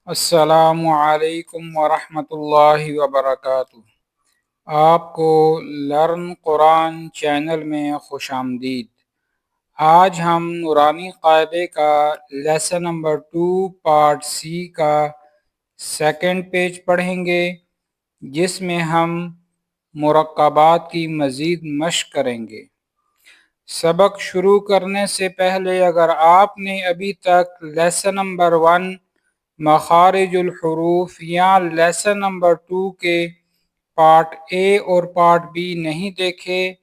अस्सलामु अलैकुम वरहमतुल्लाहि वबरकातुहू। आपको लर्न कुरान चैनल में खुशामदीद। आज हम नूरानी क़ायदे का लेसन नंबर 2 पार्ट सी का सेकंड पेज पढ़ेंगे, जिसमें हम मुरक्कबात की मज़ीद मश्क करेंगे। सबक शुरू करने से पहले अगर आपने अभी तक लेसन नंबर 1 मखारिजुल हुरूफ या लेसन नंबर 2 के पार्ट ए और पार्ट बी नहीं देखे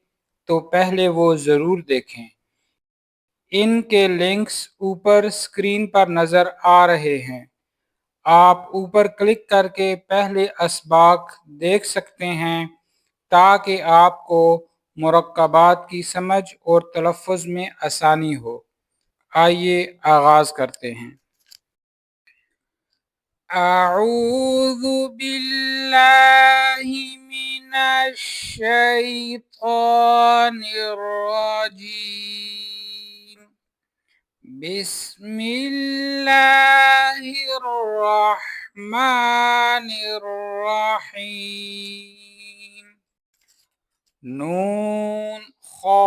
तो पहले वो ज़रूर देखें। इनके लिंक्स ऊपर स्क्रीन पर नज़र आ रहे हैं। आप ऊपर क्लिक करके पहले असबाक देख सकते हैं ताकि आपको मुरक्कबात की समझ और तलफ़्फ़ुज़ में आसानी हो। आइए आगाज़ करते हैं। अऊज़ु बिल्लाहि मिनश शैतानिर रजीम। बिस्मिल्लाहिर रहमानिर रहीम। नून खा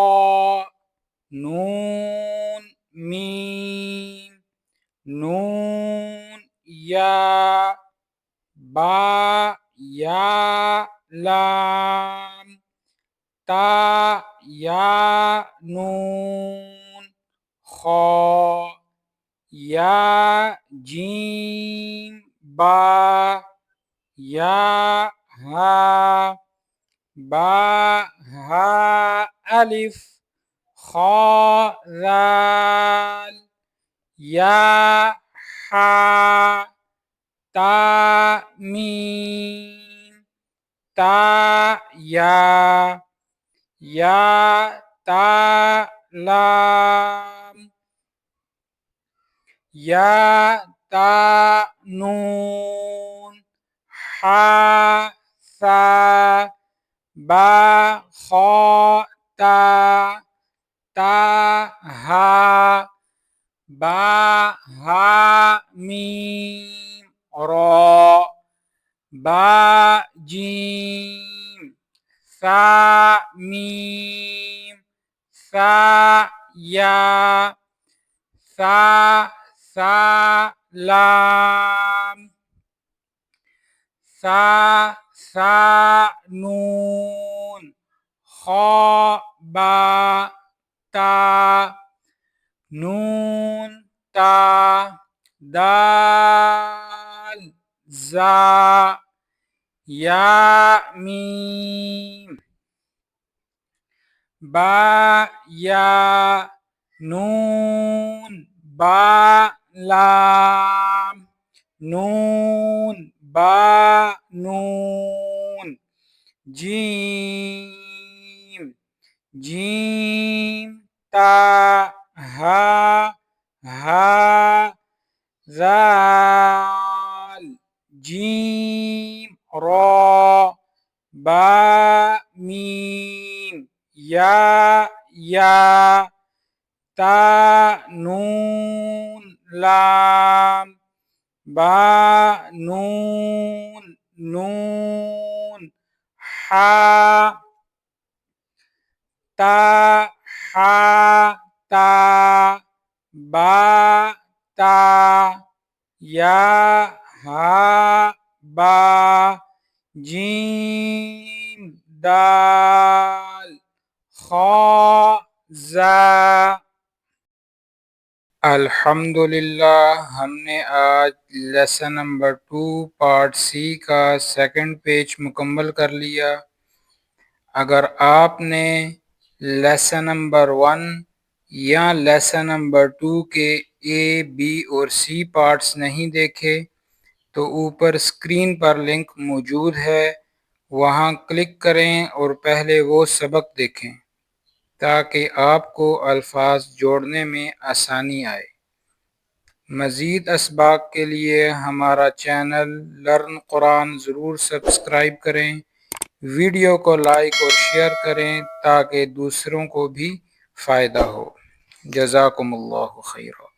नून मीम नून या बा या लाम ता या नून खा या जीम बा या हा बा हा अलिफ खा दाल या हा ता मीम ता या ता लाम या ता नून हा सा बा खा ता हा बा हा मीम रा बा जीम सा मीम सा या सा लाम सा नून खा बा ता नून ता दाल जा या मीम बा या नून बा लाम नून बा नून जीम जीम ता हा ज़ाल जीम रा बा मीम या ता नून लाम बा नून हा ता बा ता या हा बा जीम दाल खा जा। अल्हम्दुलिल्लाह, हमने आज लेसन नंबर 2 पार्ट सी का सेकंड पेज मुकम्मल कर लिया। अगर आपने लेसन नंबर 1 या लेसन नंबर 2 के ए बी और सी पार्ट्स नहीं देखे तो ऊपर स्क्रीन पर लिंक मौजूद है, वहां क्लिक करें और पहले वो सबक देखें ताकि आपको अल्फाज जोड़ने में आसानी आए। मज़ीद असबाक के लिए हमारा चैनल लर्न कुरान ज़रूर सब्सक्राइब करें। वीडियो को लाइक और शेयर करें ताकि दूसरों को भी फ़ायदा हो। जज़ाकुमुल्लाहु खैरा।